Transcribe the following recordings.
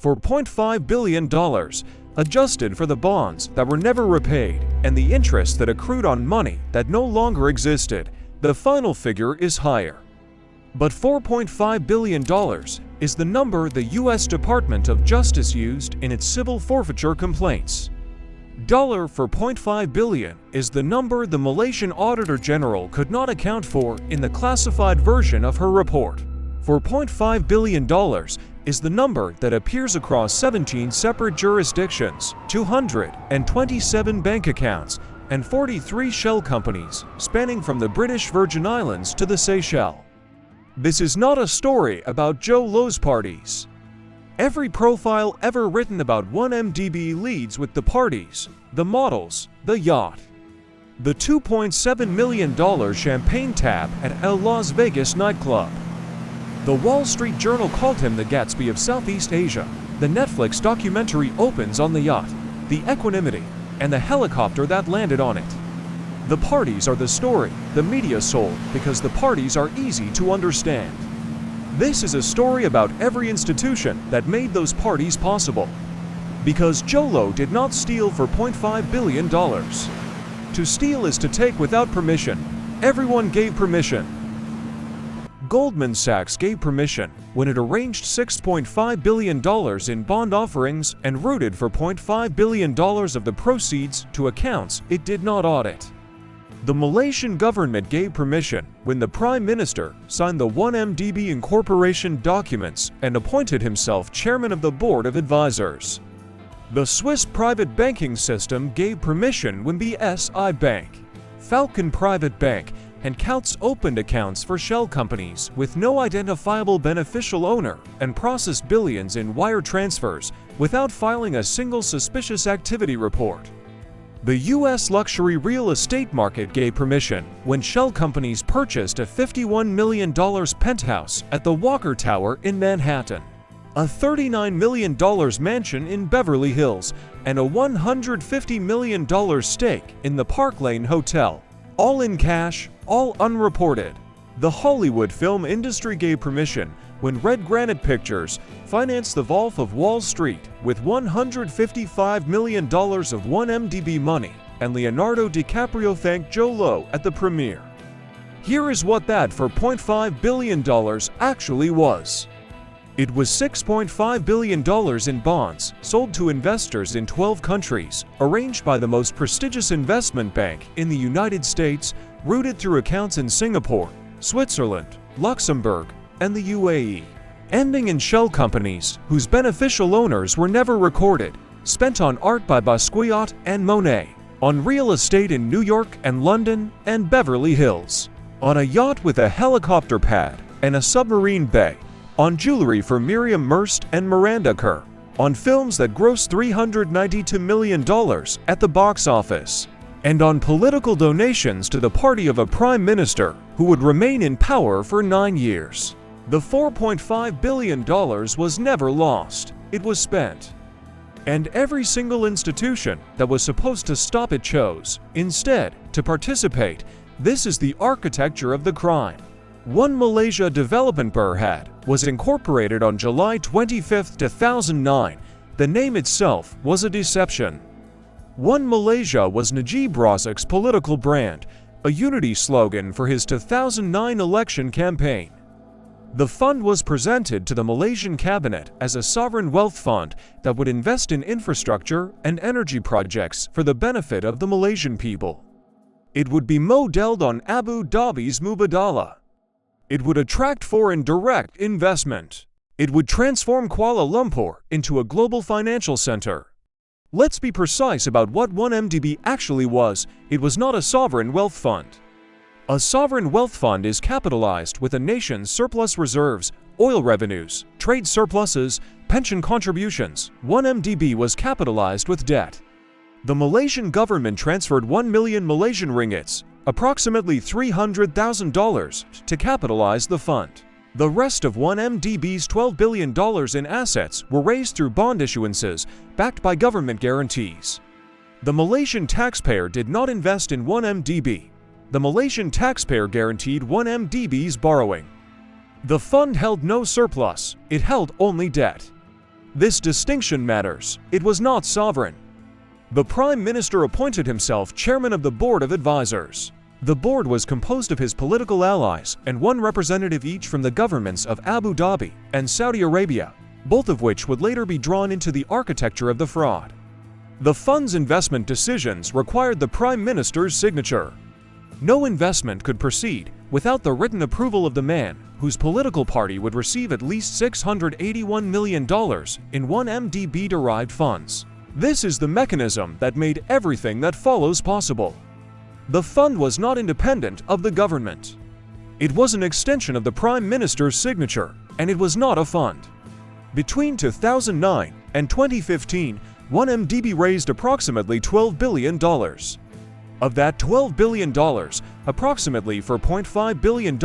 for $0.5 billion, adjusted for the bonds that were never repaid and the interest that accrued on money that no longer existed. The final figure is higher. But $4.5 billion is the number the U.S. Department of Justice used in its civil forfeiture complaints. Dollar for $0.5 billion is the number the Malaysian Auditor General could not account for in the classified version of her report. $4.5 billion is the number that appears across 17 separate jurisdictions, 227 bank accounts, and 43 shell companies spanning from the British Virgin Islands to the Seychelles. This is not a story about Joe Lo's parties. Every profile ever written about 1MDB leads with the parties, the models, the yacht. The $2.7 million champagne tab at El Las Vegas nightclub. The Wall Street Journal called him the Gatsby of Southeast Asia. The Netflix documentary opens on the yacht, the equanimity, and the helicopter that landed on it. The parties are the story the media sold because the parties are easy to understand. This is a story about every institution that made those parties possible. Because Joe Lo did not steal for $0.5 billion. To steal is to take without permission. Everyone gave permission. Goldman Sachs gave permission when it arranged $6.5 billion in bond offerings and routed for $0.5 billion of the proceeds to accounts it did not audit. The Malaysian government gave permission when the Prime Minister signed the 1MDB incorporation documents and appointed himself chairman of the Board of Advisors. The Swiss private banking system gave permission when the SI Bank, Falcon Private Bank, and Coutts opened accounts for shell companies with no identifiable beneficial owner and processed billions in wire transfers without filing a single suspicious activity report. The U.S. luxury real estate market gave permission when shell companies purchased a $51 million penthouse at the Walker Tower in Manhattan, a $39 million mansion in Beverly Hills, and a $150 million stake in the Park Lane Hotel, all in cash, all unreported. The Hollywood film industry gave permission when Red Granite Pictures financed the Wolf of Wall Street with $155 million of 1MDB money, and Leonardo DiCaprio thanked Joe Lo at the premiere. Here is what that for $0.5 billion actually was. It was $6.5 billion in bonds sold to investors in 12 countries, arranged by the most prestigious investment bank in the United States, routed through accounts in Singapore, Switzerland, Luxembourg, and the UAE, ending in shell companies whose beneficial owners were never recorded, spent on art by Basquiat and Monet, on real estate in New York and London and Beverly Hills, on a yacht with a helicopter pad and a submarine bay, on jewelry for Miriam Merst and Miranda Kerr, on films that grossed $392 million at the box office, and on political donations to the party of a prime minister who would remain in power for 9 years. The $4.5 billion was never lost, it was spent. And every single institution that was supposed to stop it chose, instead, to participate. This is the architecture of the crime. One Malaysia Development Berhad was incorporated on July 25, 2009. The name itself was a deception. One Malaysia was Najib Razak's political brand, a unity slogan for his 2009 election campaign. The fund was presented to the Malaysian cabinet as a sovereign wealth fund that would invest in infrastructure and energy projects for the benefit of the Malaysian people. It would be modeled on Abu Dhabi's Mubadala. It would attract foreign direct investment. It would transform Kuala Lumpur into a global financial center. Let's be precise about what 1MDB actually was. It was not a sovereign wealth fund. A sovereign wealth fund is capitalized with a nation's surplus reserves, oil revenues, trade surpluses, pension contributions. 1MDB was capitalized with debt. The Malaysian government transferred 1 million Malaysian ringgits, approximately $300,000, to capitalize the fund. The rest of 1MDB's $12 billion in assets were raised through bond issuances backed by government guarantees. The Malaysian taxpayer did not invest in 1MDB. The Malaysian taxpayer guaranteed 1MDB's borrowing. The fund held no surplus, it held only debt. This distinction matters. It was not sovereign. The Prime Minister appointed himself chairman of the Board of Advisors. The board was composed of his political allies and one representative each from the governments of Abu Dhabi and Saudi Arabia, both of which would later be drawn into the architecture of the fraud. The fund's investment decisions required the Prime Minister's signature. No investment could proceed without the written approval of the man whose political party would receive at least $681 million in 1MDB-derived funds. This is the mechanism that made everything that follows possible. The fund was not independent of the government. It was an extension of the Prime Minister's signature, and it was not a fund. Between 2009 and 2015, 1MDB raised approximately $12 billion. Of that $12 billion, approximately $4.5 billion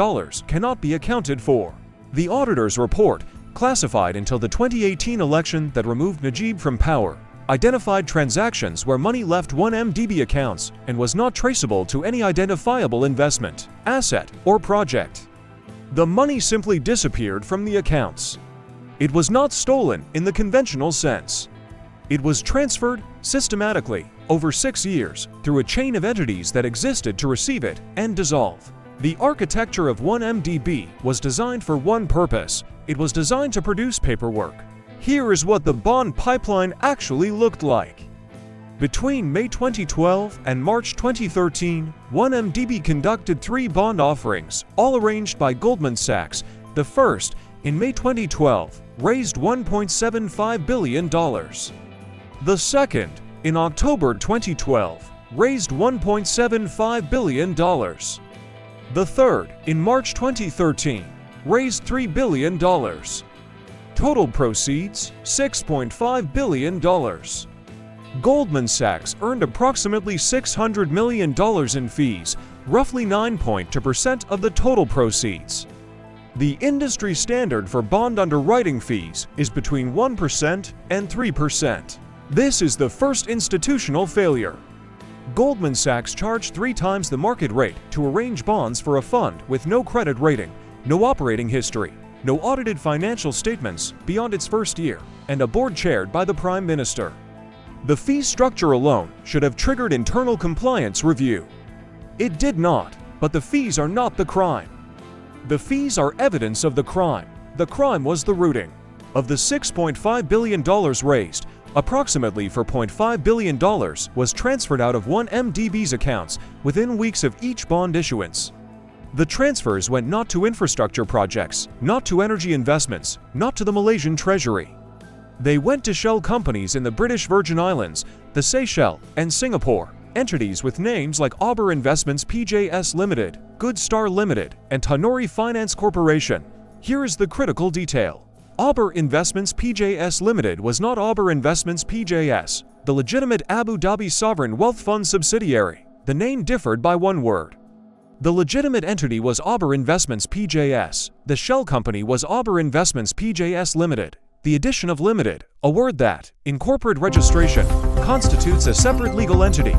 cannot be accounted for. The auditor's report, classified until the 2018 election that removed Najib from power, identified transactions where money left 1MDB accounts and was not traceable to any identifiable investment, asset, or project. The money simply disappeared from the accounts. It was not stolen in the conventional sense. It was transferred systematically over 6 years through a chain of entities that existed to receive it and dissolve. The architecture of 1MDB was designed for one purpose. It was designed to produce paperwork. Here is what the bond pipeline actually looked like. Between May 2012 and March 2013, 1MDB conducted 3 bond offerings, all arranged by Goldman Sachs. The first, in May 2012, raised $1.75 billion. The second, in October 2012, raised $1.75 billion. The third, in March 2013, raised $3 billion. Total proceeds, $6.5 billion. Goldman Sachs earned approximately $600 million in fees, roughly 9.2% of the total proceeds. The industry standard for bond underwriting fees is between 1% and 3%. This is the first institutional failure. Goldman Sachs charged 3 times the market rate to arrange bonds for a fund with no credit rating, no operating history, no audited financial statements beyond its first year, and a board chaired by the Prime Minister. The fee structure alone should have triggered internal compliance review. It did not, but the fees are not the crime. The fees are evidence of the crime. The crime was the rooting. Of the $6.5 billion raised, approximately $4.5 billion was transferred out of 1MDB's accounts within weeks of each bond issuance. The transfers went not to infrastructure projects, not to energy investments, not to the Malaysian Treasury. They went to shell companies in the British Virgin Islands, the Seychelles, and Singapore, entities with names like Auber Investments PJS Limited, Good Star Limited, and Tanori Finance Corporation. Here is the critical detail. Auber Investments PJS Limited was not Auber Investments PJS, the legitimate Abu Dhabi sovereign wealth fund subsidiary. The name differed by one word. The legitimate entity was Auber Investments PJS. The shell company was Auber Investments PJS Limited. The addition of limited, a word that, in corporate registration, constitutes a separate legal entity,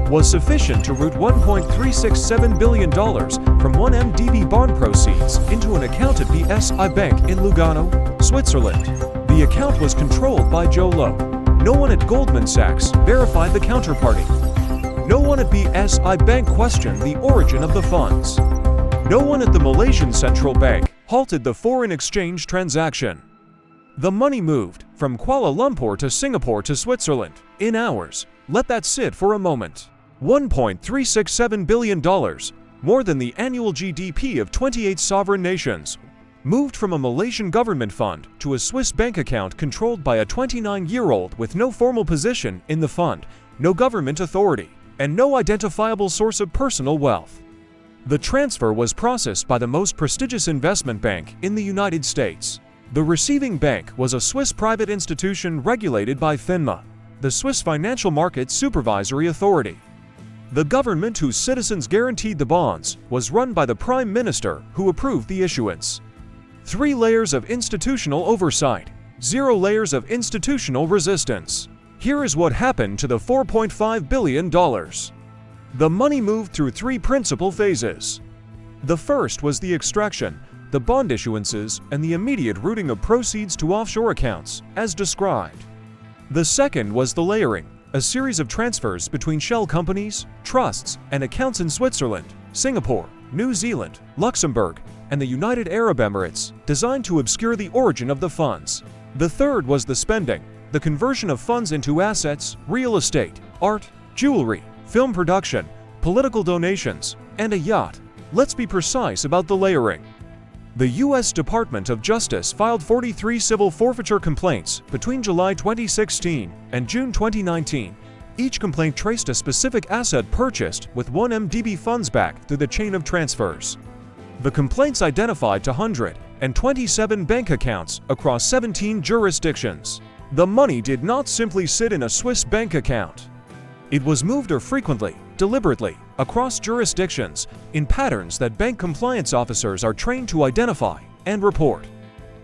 was sufficient to route $1.367 billion from 1MDB bond proceeds into an account at BSI Bank in Lugano, Switzerland. The account was controlled by Joe Low. No one at Goldman Sachs verified the counterparty. No one at BSI Bank questioned the origin of the funds. No one at the Malaysian Central Bank halted the foreign exchange transaction. The money moved from Kuala Lumpur to Singapore to Switzerland in hours. Let that sit for a moment. $1.367 billion, more than the annual GDP of 28 sovereign nations, moved from a Malaysian government fund to a Swiss bank account controlled by a 29-year-old with no formal position in the fund, no government authority, and no identifiable source of personal wealth. The transfer was processed by the most prestigious investment bank in the United States. The receiving bank was a Swiss private institution regulated by FINMA, the Swiss Financial Market Supervisory Authority. The government whose citizens guaranteed the bonds was run by the Prime Minister who approved the issuance. 3 layers of institutional oversight, 0 layers of institutional resistance. Here is what happened to the $4.5 billion. The money moved through 3 principal phases. The first was the extraction, the bond issuances, and the immediate routing of proceeds to offshore accounts, as described. The second was the layering, a series of transfers between shell companies, trusts, and accounts in Switzerland, Singapore, New Zealand, Luxembourg, and the United Arab Emirates, designed to obscure the origin of the funds. The third was the spending, the conversion of funds into assets, real estate, art, jewelry, film production, political donations, and a yacht. Let's be precise about the layering. The U.S. Department of Justice filed 43 civil forfeiture complaints between July 2016 and June 2019. Each complaint traced a specific asset purchased with 1MDB funds back through the chain of transfers. The complaints identified 127 bank accounts across 17 jurisdictions. The money did not simply sit in a Swiss bank account. It was moved frequently, deliberately, across jurisdictions, in patterns that bank compliance officers are trained to identify and report.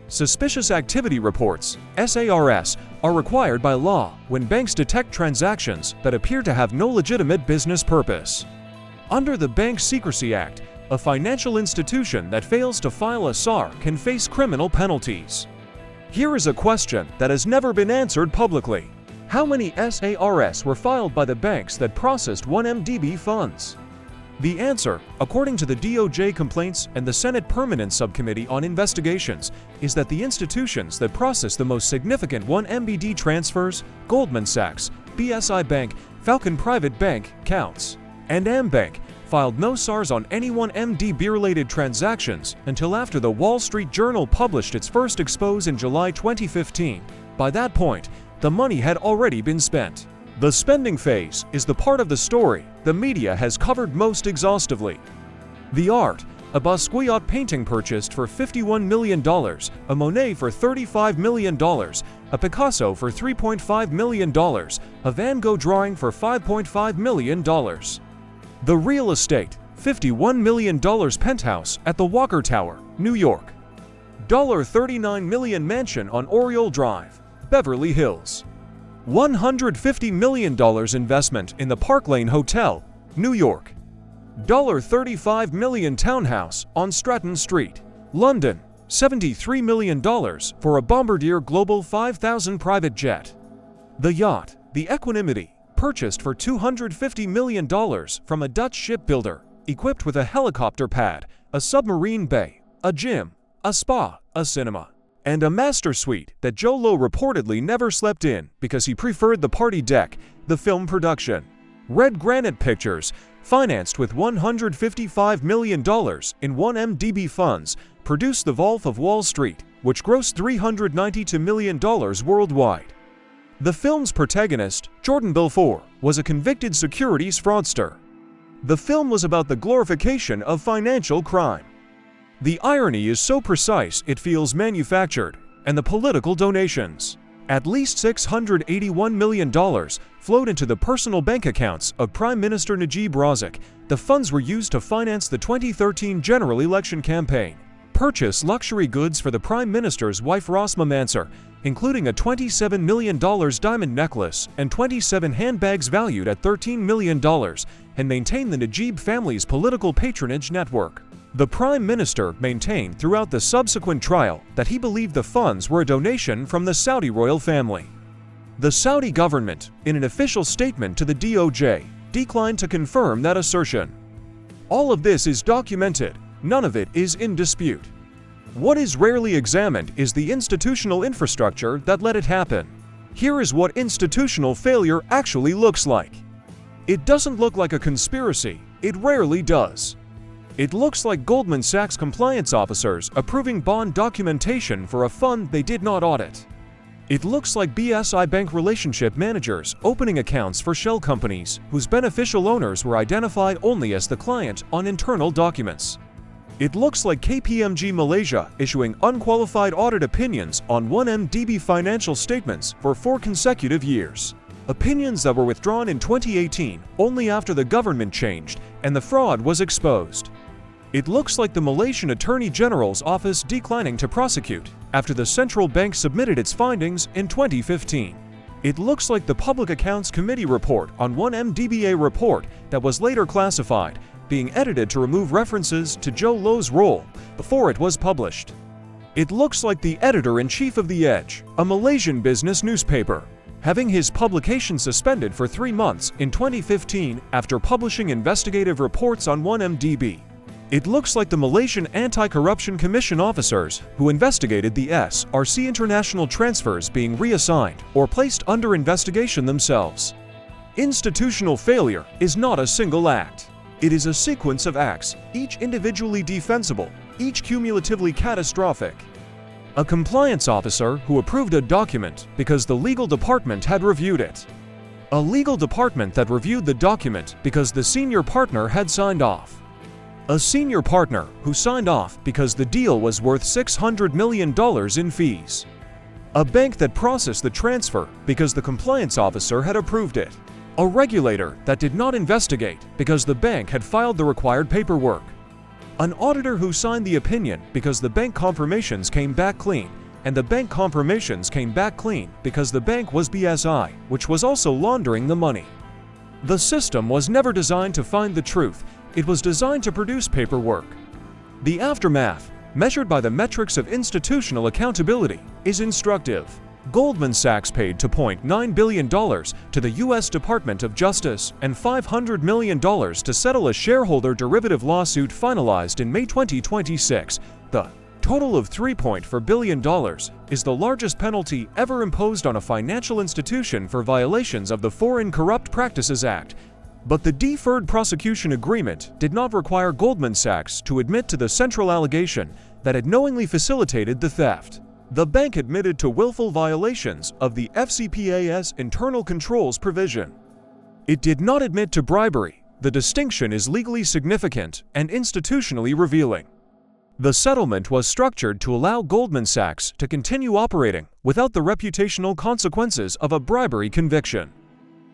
Suspicious activity reports, SARS, are required by law when banks detect transactions that appear to have no legitimate business purpose. Under the Bank Secrecy Act, a financial institution that fails to file a SAR can face criminal penalties. Here is a question that has never been answered publicly. How many SARS were filed by the banks that processed 1MDB funds? The answer, according to the DOJ complaints and the Senate Permanent Subcommittee on Investigations, is that the institutions that process the most significant 1MDB transfers, Goldman Sachs, BSI Bank, Falcon Private Bank, Counts, and AmBank, filed no SARs on any 1MDB-related transactions until after the Wall Street Journal published its first expose in July 2015. By that point, the money had already been spent. The spending phase is the part of the story the media has covered most exhaustively. The art, a Basquiat painting purchased for $51 million, a Monet for $35 million, a Picasso for $3.5 million, a Van Gogh drawing for $5.5 million. The real estate, $51 million penthouse at the Walker Tower, New York. $39 million mansion on Oriole Drive, Beverly Hills. $150 million investment in the Park Lane Hotel, New York. $35 million townhouse on Stratton Street, London. $73 million for a Bombardier Global 5000 private jet. The yacht, the Equanimity, purchased for $250 million from a Dutch shipbuilder, equipped with a helicopter pad, a submarine bay, a gym, a spa, a cinema, and a master suite that Joe Low reportedly never slept in because he preferred the party deck. The film production, Red Granite Pictures, financed with $155 million in 1MDB funds, produced The Wolf of Wall Street, which grossed $392 million worldwide. The film's protagonist, Jordan Belfort, was a convicted securities fraudster. The film was about the glorification of financial crime. The irony is so precise it feels manufactured, and the political donations. At least $681 million flowed into the personal bank accounts of Prime Minister Najib Razak. The funds were used to finance the 2013 general election campaign, purchase luxury goods for the Prime Minister's wife Rasma Mansur, including a $27 million diamond necklace and 27 handbags valued at $13 million, and maintain the Najib family's political patronage network. The Prime Minister maintained throughout the subsequent trial that he believed the funds were a donation from the Saudi royal family. The Saudi government, in an official statement to the DOJ, declined to confirm that assertion. All of this is documented, none of it is in dispute. What is rarely examined is the institutional infrastructure that let it happen. Here is what institutional failure actually looks like. It doesn't look like a conspiracy, it rarely does. It looks like Goldman Sachs compliance officers approving bond documentation for a fund they did not audit. It looks like BSI Bank relationship managers opening accounts for shell companies whose beneficial owners were identified only as the client on internal documents. It looks like KPMG Malaysia issuing unqualified audit opinions on 1MDB financial statements for 4 consecutive years. Opinions that were withdrawn in 2018 only after the government changed and the fraud was exposed. It looks like the Malaysian Attorney General's office declining to prosecute after the central bank submitted its findings in 2015. It looks like the Public Accounts Committee report on 1MDBA report that was later classified being edited to remove references to Zhou Luo's role before it was published. It looks like the editor-in-chief of The Edge, a Malaysian business newspaper, having his publication suspended for 3 months in 2015 after publishing investigative reports on 1MDB. It looks like the Malaysian Anti-Corruption Commission officers who investigated the SRC international transfers being reassigned or placed under investigation themselves. Institutional failure is not a single act. It is a sequence of acts, each individually defensible, each cumulatively catastrophic. A compliance officer who approved a document because the legal department had reviewed it. A legal department that reviewed the document because the senior partner had signed off. A senior partner who signed off because the deal was worth $600 million in fees. A bank that processed the transfer because the compliance officer had approved it. A regulator that did not investigate because the bank had filed the required paperwork. An auditor who signed the opinion because the bank confirmations came back clean, and the bank confirmations came back clean because the bank was BSI, which was also laundering the money. The system was never designed to find the truth, it was designed to produce paperwork. The aftermath, measured by the metrics of institutional accountability, is instructive. Goldman Sachs paid $2.9 billion to the U.S. Department of Justice and $500 million to settle a shareholder derivative lawsuit finalized in May 2026. The total of $3.4 billion is the largest penalty ever imposed on a financial institution for violations of the Foreign Corrupt Practices Act. But the deferred prosecution agreement did not require Goldman Sachs to admit to the central allegation that it knowingly facilitated the theft. The bank admitted to willful violations of the FCPA's internal controls provision. It did not admit to bribery. The distinction is legally significant and institutionally revealing. The settlement was structured to allow Goldman Sachs to continue operating without the reputational consequences of a bribery conviction.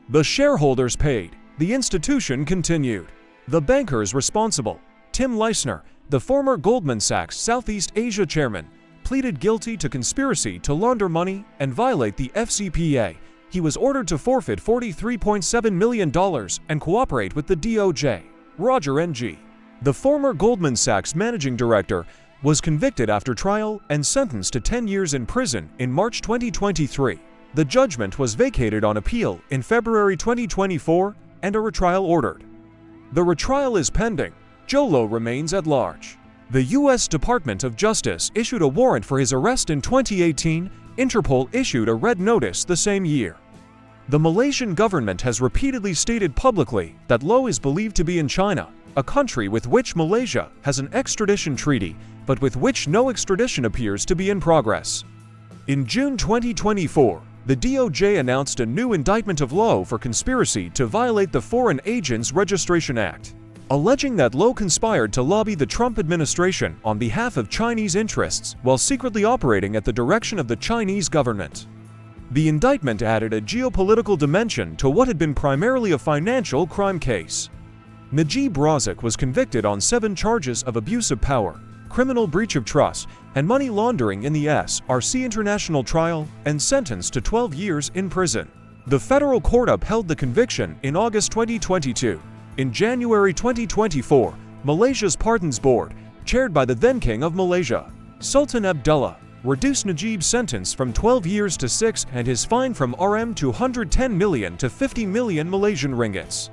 The shareholders paid. The institution continued. The bankers responsible, Tim Leissner, the former Goldman Sachs Southeast Asia chairman, pleaded guilty to conspiracy to launder money and violate the FCPA. He was ordered to forfeit $43.7 million and cooperate with the DOJ. Roger Ng, the former Goldman Sachs managing director, was convicted after trial and sentenced to 10 years in prison in March 2023. The judgment was vacated on appeal in February 2024 and a retrial ordered. The retrial is pending. Zhou Luo remains at large. The U.S. Department of Justice issued a warrant for his arrest in 2018. Interpol issued a red notice the same year. The Malaysian government has repeatedly stated publicly that Luo is believed to be in China, a country with which Malaysia has an extradition treaty, but with which no extradition appears to be in progress. In June 2024, the DOJ announced a new indictment of Luo for conspiracy to violate the Foreign Agents Registration Act, alleging that Luo conspired to lobby the Trump administration on behalf of Chinese interests while secretly operating at the direction of the Chinese government. The indictment added a geopolitical dimension to what had been primarily a financial crime case. Najib Razak was convicted on 7 charges of abuse of power, criminal breach of trust, and money laundering in the SRC international trial and sentenced to 12 years in prison. The federal court upheld the conviction in August 2022. In January 2024, Malaysia's Pardons Board, chaired by the then King of Malaysia, Sultan Abdullah, reduced Najib's sentence from 12 years to 6 and his fine from RM210 million to 50 million Malaysian ringgits.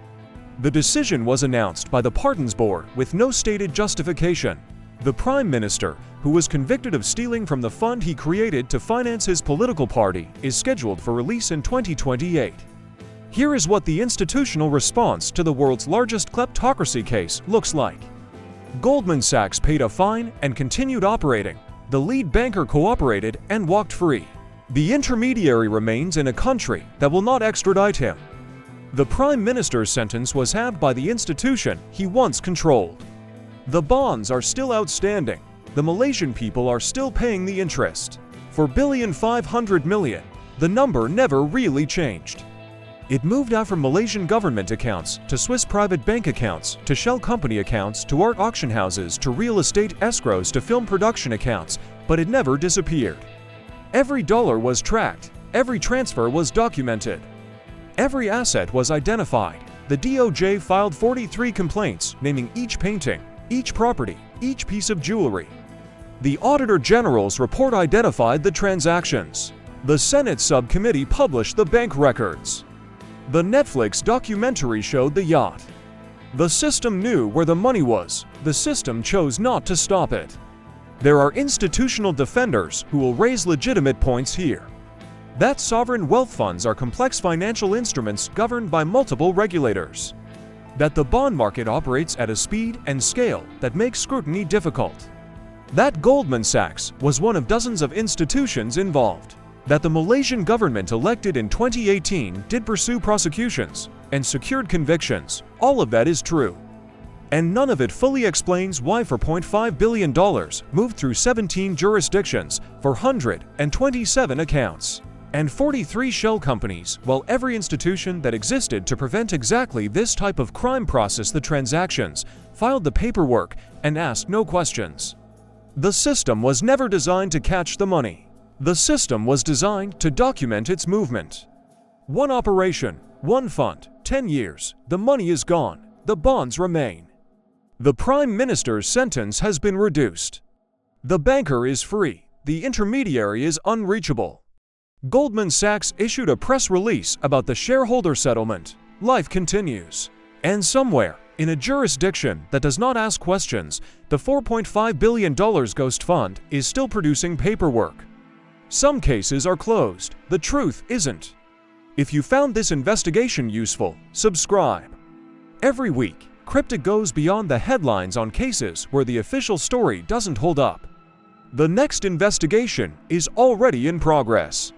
The decision was announced by the Pardons Board with no stated justification. The Prime Minister, who was convicted of stealing from the fund he created to finance his political party, is scheduled for release in 2028. Here is what the institutional response to the world's largest kleptocracy case looks like. Goldman Sachs paid a fine and continued operating. The lead banker cooperated and walked free. The intermediary remains in a country that will not extradite him. The Prime Minister's sentence was halved by the institution he once controlled. The bonds are still outstanding. The Malaysian people are still paying the interest. For $1.5 billion, the number never really changed. It moved out from Malaysian government accounts to Swiss private bank accounts to shell company accounts to art auction houses to real estate escrows to film production accounts, but it never disappeared. Every dollar was tracked, every transfer was documented. Every asset was identified. the DOJ filed 43 complaints naming each painting, each property, each piece of jewelry. The Auditor General's report identified the transactions. The Senate subcommittee published the bank records. The Netflix documentary showed the yacht. The system knew where the money was. The system chose not to stop it. There are institutional defenders who will raise legitimate points here. That sovereign wealth funds are complex financial instruments governed by multiple regulators. That the bond market operates at a speed and scale that makes scrutiny difficult. That Goldman Sachs was one of dozens of institutions involved. That the Malaysian government elected in 2018 did pursue prosecutions and secured convictions. All of that is true. And none of it fully explains why $4.5 billion moved through 17 jurisdictions for 127 accounts and 43 shell companies, while every institution that existed to prevent exactly this type of crime processed the transactions, filed the paperwork, and asked no questions. The system was never designed to catch the money. The system was designed to document its movement. One operation, one fund, 10 years, the money is gone, the bonds remain. The Prime Minister's sentence has been reduced. The banker is free, the intermediary is unreachable. Goldman Sachs issued a press release about the shareholder settlement. Life continues. And somewhere, in a jurisdiction that does not ask questions, the $4.5 billion ghost fund is still producing paperwork. Some cases are closed. The truth isn't. If you found this investigation useful, subscribe. Every week, Cryptic goes beyond the headlines on cases where the official story doesn't hold up. The next investigation is already in progress.